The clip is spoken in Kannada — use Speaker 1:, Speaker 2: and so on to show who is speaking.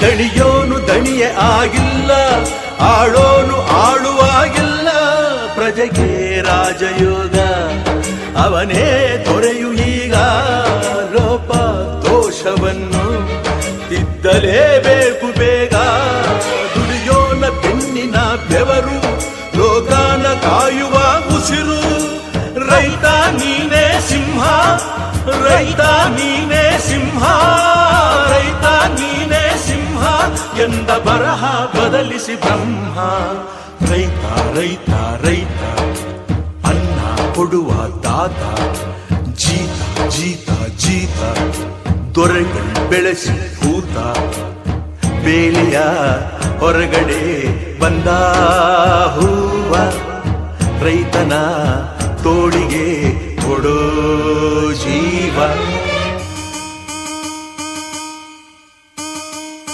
Speaker 1: ದಣಿಯೋನು ದಣಿಯೇ ಆಗಿಲ್ಲ, ಆಳೋನು ಆಳುವಾಗಿಲ್ಲ. ಪ್ರಜೆಗೆ ರಾಜಯೋಗ ಅವನೇ ದೊರೆಯು ಈಗ. ಲೋಪ ದೋಷವನ್ನು ತಿದ್ದಲೇಬೇಕು ಬೇಗ. ದುಡಿಯೋನ ಬೆನ್ನಿನ ಬೆವರು ಲೋಕಾನ ಕಾಯುವ ಉಸಿರು. ರೈತ ನೀನೇ ಸಿಂಹ, ರೈತ ನೀನೇ ಸಿಂಹ, ರೈತ ನೀನೇ ಸಿಂಹ ಎಂದ ಬರಹ ಬದಲಿಸಿ ಬ್ರಹ್ಮ. ರೈತ ರೈತ ರೈತ ಅನ್ನ ಕೊಡುವ ದಾತ. ಜೀತ ಜೀತ ಜೀತ ದೊರೆಗಳು ಬೆಳೆಸಿ ಭೂತ. ಬೇಲಿಯ ಹೊರಗಡೆ ಬಂದ ಹೂವ, ರೈತನ ತೋಳಿಗೆ ಕೊಡೋ ಜೀವ.